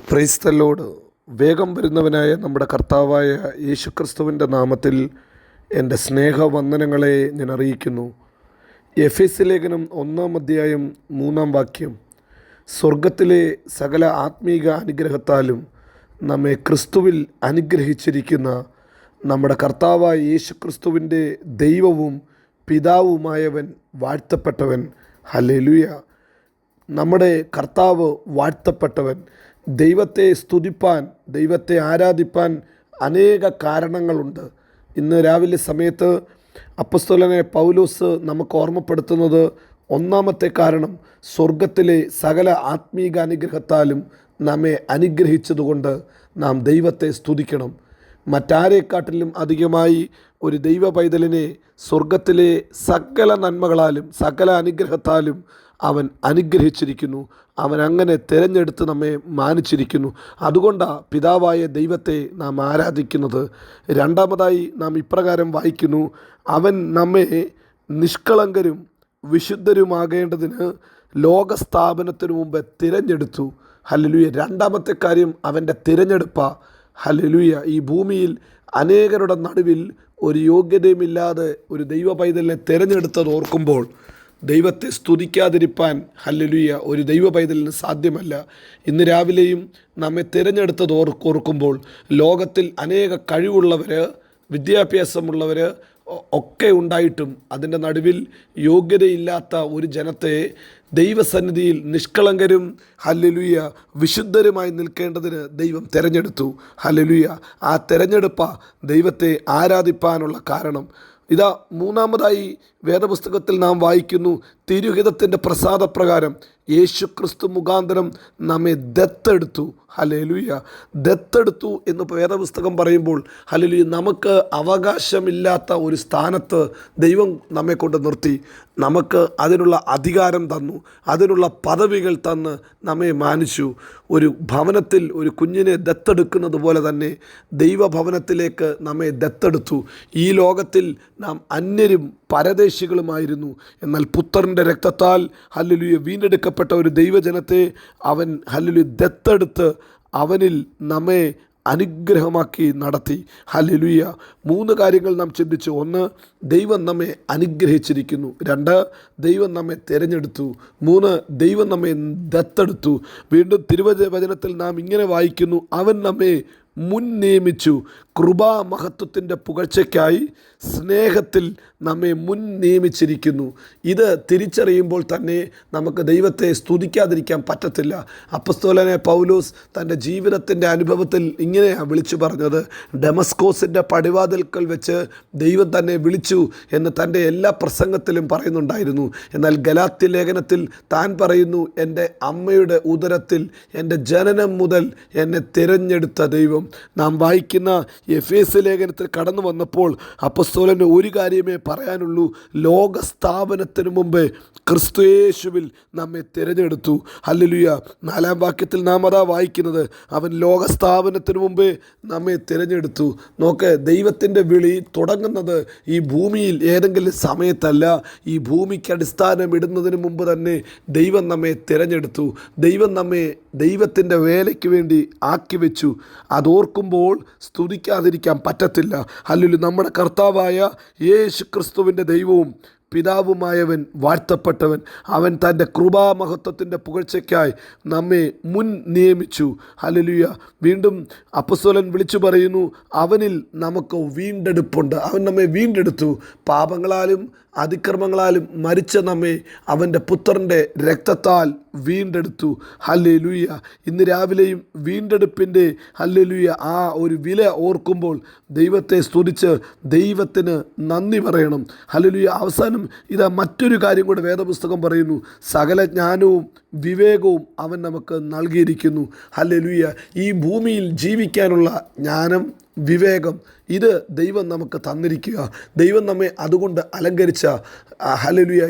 Praise the Lord. വേഗം വരുന്നവനായ നമ്മുടെ കർത്താവായ യേശുക്രിസ്തുവിൻ്റെ നാമത്തിൽ എൻ്റെ സ്നേഹവന്ദനങ്ങളെ ഞാൻ അറിയിക്കുന്നു. എഫേസ്യ ലേഖനം 1-ാം അധ്യായം 3-ാം വാക്യം, സ്വർഗത്തിലെ സകല ആത്മീക അനുഗ്രഹത്താലും നമ്മെ ക്രിസ്തുവിൽ അനുഗ്രഹിച്ചിരിക്കുന്ന നമ്മുടെ കർത്താവായ യേശുക്രിസ്തുവിൻ്റെ ദൈവവും പിതാവുമായവൻ വാഴ്ത്തപ്പെട്ടവൻ. ഹല്ലേലൂയ. നമ്മുടെ കർത്താവ് വാഴ്ത്തപ്പെട്ടവൻ. ദൈവത്തെ സ്തുതിപ്പാൻ, ദൈവത്തെ ആരാധിപ്പാൻ അനേക കാരണങ്ങളുണ്ട്. ഇന്ന് രാവിലെ സമയത്ത് അപ്പോസ്തലനായ പൗലോസ് നമുക്ക് ഓർമ്മപ്പെടുത്തുന്നത് ഒന്നാമത്തെ കാരണം, സ്വർഗത്തിലെ സകല ആത്മീക അനുഗ്രഹത്താലും നമ്മെ അനുഗ്രഹിച്ചതുകൊണ്ട് നാം ദൈവത്തെ സ്തുതിക്കണം. മറ്റാരെക്കാട്ടിലും അധികമായി ഒരു ദൈവ പൈതലിനെ സ്വർഗത്തിലെ സകല നന്മകളാലും സകല അനുഗ്രഹത്താലും അവൻ അനുഗ്രഹിച്ചിരിക്കുന്നു. അവൻ അങ്ങനെ തിരഞ്ഞെടുത്ത് നമ്മെ മാനിച്ചിരിക്കുന്നു. അതുകൊണ്ടാണ് പിതാവായ ദൈവത്തെ നാം ആരാധിക്കുന്നത്. രണ്ടാമതായി നാം ഇപ്രകാരം വായിക്കുന്നു, അവൻ നമ്മെ നിഷ്കളങ്കരും വിശുദ്ധരുമാകേണ്ടതിന് ലോകസ്ഥാപനത്തിനു മുമ്പ് തിരഞ്ഞെടുത്തു. ഹല്ലേലൂയ. രണ്ടാമത്തെ കാര്യം അവൻ്റെ തിരഞ്ഞെടുപ്പാണ്. ഹല്ലേലൂയ. ഈ ഭൂമിയിൽ അനേകരുടെ നടുവിൽ ഒരു യോഗ്യതയുമില്ലാതെ ഒരു ദൈവ പൈതലിനെ തിരഞ്ഞെടുത്തത് ഓർക്കുമ്പോൾ ദൈവത്തെ സ്തുതിക്കാതിരിപ്പാൻ, ഹല്ലേലൂയ, ഒരു ദൈവ പൈതലിന് സാധ്യമല്ല. ഇന്ന് രാവിലെയും നമ്മെ തിരഞ്ഞെടുത്തത് ഓർക്കുമ്പോൾ ലോകത്തിൽ അനേക കഴിവുള്ളവർ, വിദ്യാഭ്യാസമുള്ളവർ ഒക്കെ ഉണ്ടായിട്ടും അതിൻ്റെ നടുവിൽ യോഗ്യതയില്ലാത്ത ഒരു ജനത്തെ ദൈവസന്നിധിയിൽ നിഷ്കളങ്കരും, ഹല്ലേലൂയ, വിശുദ്ധരുമായി നിൽക്കേണ്ടതിന് ദൈവം തിരഞ്ഞെടുത്തു. ഹല്ലേലൂയ. ആ തിരഞ്ഞെടുപ്പാ ദൈവത്തെ ആരാധിപ്പാനുള്ള കാരണം. ഇതാ മൂന്നാമതായി വേദപുസ്തകത്തിൽ നാം വായിക്കുന്നു, തിരുഹിതത്തിൻ്റെ പ്രസാദപ്രകാരം യേശുക്രിസ്തു മുഖാന്തരം നമ്മെ ദത്തെടുത്തു. ഹല്ലേലൂയ. ദത്തെടുത്തു എന്ന് വേദപുസ്തകം പറയുമ്പോൾ, ഹല്ലേലൂയ, നമുക്ക് അവകാശമില്ലാത്ത ഒരു സ്ഥാനത്ത് ദൈവം നമ്മെ കൊണ്ട് നിർത്തി. നമുക്ക് അതിനുള്ള അധികാരം തന്നു, അതിനുള്ള പദവികൾ തന്ന് നമ്മെ മാനിച്ചു. ഒരു ഭവനത്തിൽ ഒരു കുഞ്ഞിനെ ദത്തെടുക്കുന്നത് പോലെ തന്നെ ദൈവഭവനത്തിലേക്ക് നമ്മെ ദത്തെടുത്തു. ഈ ലോകത്തിൽ നാം അന്യരും പരദേശികളുമായിരുന്നു. എന്നാൽ പുത്രൻ്റെ രക്തത്താൽ, ഹല്ലേലൂയ, വീണ്ടെടുക്കപ്പെട്ട ഒരു ദൈവജനത്തെ അവൻ, ഹല്ലേലൂയ, ദത്തെടുത്ത് അവനിൽ നമ്മെ അനുഗ്രഹമാക്കി നടത്തി. ഹല്ലേലൂയ. 3 കാര്യങ്ങൾ നാം ചിന്തിച്ചു. 1, ദൈവം നമ്മെ അനുഗ്രഹിച്ചിരിക്കുന്നു. 2, ദൈവം നമ്മെ തിരഞ്ഞെടുത്തു. 3, ദൈവം നമ്മെ ദത്തെടുത്തു. വീണ്ടും തിരുവചനത്തിൽ നാം ഇങ്ങനെ വായിക്കുന്നു, അവൻ നമ്മെ മുൻ നിയമിച്ചു, കൃപാമഹത്വത്തിൻ്റെ പുകഴ്ചയ്ക്കായി സ്നേഹത്തിൽ നമ്മെ മുൻ നിയമിച്ചിരിക്കുന്നു. ഇത് തിരിച്ചറിയുമ്പോൾ തന്നെ നമുക്ക് ദൈവത്തെ സ്തുതിക്കാതിരിക്കാൻ പറ്റത്തില്ല. അപ്പോസ്തലനായ പൗലോസ് തൻ്റെ ജീവിതത്തിൻ്റെ അനുഭവത്തിൽ ഇങ്ങനെയാണ് വിളിച്ചു പറഞ്ഞത്. ഡെമസ്കോസിൻ്റെ പടിവാതിൽക്കൽ വെച്ച് ദൈവം തന്നെ വിളിച്ചു എന്ന് തൻ്റെ എല്ലാ പ്രസംഗത്തിലും പറയുന്നുണ്ടായിരുന്നു. എന്നാൽ ഗലാത്യ ലേഖനത്തിൽ താൻ പറയുന്നു, എൻ്റെ അമ്മയുടെ ഉദരത്തിൽ എൻ്റെ ജനനം മുതൽ എന്നെ തിരഞ്ഞെടുത്ത ദൈവം. നാം വായിക്കുന്ന എഫേസ്യ ലേഖനത്തിൽ കടന്നു വന്നപ്പോൾ അപ്പോസ്തലന് ഒരു കാര്യമേ പറയാനുള്ളൂ, ലോകസ്ഥാപനത്തിന് മുമ്പേ ക്രിസ്തുയേശുവിൽ നമ്മെ തിരഞ്ഞെടുത്തു. ഹല്ലേലൂയ. 4-ാം വാക്യത്തിൽ നാം അതാ വായിക്കുന്നത്, അവൻ ലോകസ്ഥാപനത്തിന് മുമ്പേ നമ്മെ തിരഞ്ഞെടുത്തു. നോക്ക്, ദൈവത്തിൻ്റെ വിളി തുടങ്ങുന്നത് ഈ ഭൂമിയിൽ ഏതെങ്കിലും സമയത്തല്ല. ഈ ഭൂമിക്ക് അടിസ്ഥാനം ഇടുന്നതിന് മുമ്പ് തന്നെ ദൈവം നമ്മെ തിരഞ്ഞെടുത്തു. ദൈവം നമ്മെ ദൈവത്തിൻ്റെ വേലയ്ക്ക് വേണ്ടി ആക്കി വെച്ചു. അതോർക്കുമ്പോൾ സ്തുതിക്കാതിരിക്കാൻ പറ്റത്തില്ല. ഹല്ലേലൂയ. നമ്മുടെ കർത്താവായ യേശുക്രിസ്തുവിൻ്റെ ദൈവവും പിതാവുമായവൻ വാഴ്ത്തപ്പെട്ടവൻ. അവൻ തൻ്റെ കൃപാമഹത്വത്തിൻ്റെ പുകഴ്ചയ്ക്കായി നമ്മെ മുൻ നിയമിച്ചു. ഹല്ലേലൂയ. വീണ്ടും അപ്പോസ്തലൻ വിളിച്ചു പറയുന്നു, അവനിൽ നമുക്ക് വീണ്ടെടുപ്പുണ്ട്. അവൻ നമ്മെ വീണ്ടെടുത്തു. പാപങ്ങളാലും അതിക്രമങ്ങളാലും മരിച്ച നമ്മെ അവൻ്റെ പുത്രൻ്റെ രക്തത്താൽ വീണ്ടെടുത്തു. ഹല്ലേലൂയ. ഇന്ന് രാവിലെയും വീണ്ടെടുപ്പിൻ്റെ, ഹല്ലേലൂയ, ആ ഒരു വില ഓർക്കുമ്പോൾ ദൈവത്തെ സ്തുതിച്ച് ദൈവത്തിന് നന്ദി പറയണം. ഹല്ലേലൂയ. അവസാനം ഇതാ മറ്റൊരു കാര്യം കൂടെ വേദപുസ്തകം പറയുന്നു, സകല ജ്ഞാനവും വിവേകവും അവൻ നമുക്ക് നൽകിയിരിക്കുന്നു. ഹല്ലേലൂയ. ഈ ഭൂമിയിൽ ജീവിക്കാനുള്ള ജ്ഞാനം, വിവേകം, ഇത് ദൈവം നമുക്ക് തന്നിരിക്കുക. ദൈവം നമ്മെ അതുകൊണ്ട് അലങ്കരിച്ച, ഹല്ലേലൂയ,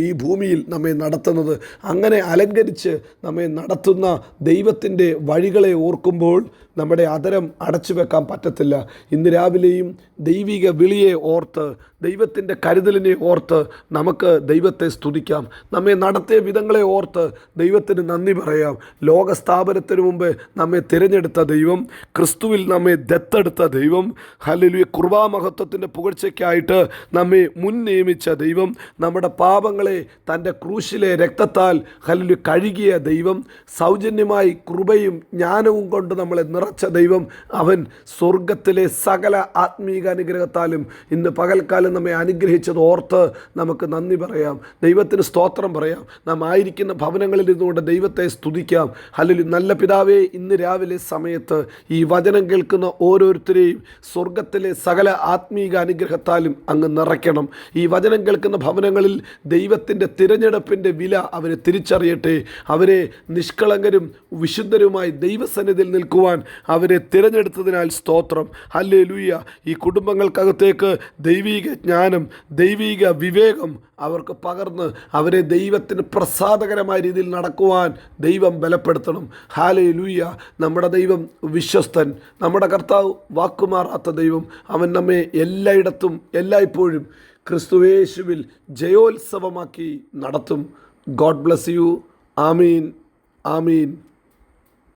ഈ ഭൂമിയിൽ നമ്മെ നടത്തുന്നത്. അങ്ങനെ അലങ്കരിച്ച് നമ്മെ നടത്തുന്ന ദൈവത്തിൻ്റെ വഴികളെ ഓർക്കുമ്പോൾ നമ്മുടെ അതരം അടച്ചു വെക്കാൻ പറ്റത്തില്ല. ഇന്ന് രാവിലെയും ദൈവിക വിളിയെ ഓർത്ത്, ദൈവത്തിൻ്റെ കരുതലിനെ ഓർത്ത് നമുക്ക് ദൈവത്തെ സ്തുതിക്കാം. നമ്മെ നടത്തിയ വിധങ്ങളെ ഓർത്ത് ദൈവത്തിന് നന്ദി പറയാം. ലോകസ്ഥാപനത്തിന് മുമ്പ് നമ്മെ തിരഞ്ഞെടുത്ത ദൈവം, ക്രിസ്തുവിൽ നമ്മെ ദത്തെടുത്ത ദൈവം, ഹല്ലേലൂയ, കൃപാമഹത്വത്തിൻ്റെ പുകഴ്ചയ്ക്കായിട്ട് നമ്മെ മുൻ നിയമിച്ച ദൈവം, നമ്മുടെ പാപങ്ങളെ തൻ്റെ ക്രൂശിലെ രക്തത്താൽ ഹല്ലേലൂയ കഴുകിയ ദൈവം, സൗജന്യമായി കൃപയും ജ്ഞാനവും കൊണ്ട് നമ്മളെ നിറച്ച ദൈവം, അവൻ സ്വർഗത്തിലെ സകല ആത്മീക അനുഗ്രഹത്താലും ഇന്ന് പകൽക്കാലം നമ്മെ അനുഗ്രഹിച്ചത് ഓർത്ത് നമുക്ക് നന്ദി പറയാം. ദൈവത്തിന് സ്തോത്രം പറയാം. നാം ആയിരിക്കുന്ന ഭവനങ്ങളിൽ ഇരുന്നുകൊണ്ട് ദൈവത്തെ സ്തുതിക്കാം. ഹല്ലേലൂയ. നല്ല പിതാവേ, ഇന്ന് രാവിലെ സമയത്ത് ഈ വചനം കേൾക്കുന്ന ഓരോരുത്തരെയും സ്വർഗത്തിലെ സകല ആത്മീക അനുഗ്രഹത്താലും അങ്ങ് നിറയ്ക്കണം. ഈ വചനം കേൾക്കുന്ന ഭവനങ്ങളിൽ ദൈവത്തിൻ്റെ തിരഞ്ഞെടുപ്പിൻ്റെ വില അവരെ തിരിച്ചറിയട്ടെ. അവരെ നിഷ്കളങ്കരും വിശുദ്ധരുമായി ദൈവസന്നിധിയിൽ നിൽക്കുവാൻ അവരെ തിരഞ്ഞെടുത്തതിനാൽ സ്തോത്രം. ഹല്ലേലൂയ. ഈ കുടുംബങ്ങൾക്കകത്തേക്ക് ദൈവിക ജ്ഞാനം, ദൈവിക വിവേകം അവർക്ക് പകർന്ന് അവരെ ദൈവത്തിന് പ്രസാദകരമായ രീതിയിൽ നടക്കുവാൻ ദൈവം ബലപ്പെടുത്തണം. ഹല്ലേലൂയ. നമ്മുടെ ദൈവം വിശ്വസ്തൻ. നമ്മുടെ കർത്താവ് വാക്കുമാറാത്ത ദൈവം. അവൻ നമ്മെ എല്ലായിടത്തും എല്ലായ്പ്പോഴും ക്രിസ്തുയേശുവിൽ ജയോത്സവമാക്കി നടത്തും. God bless you. Amin, Amin.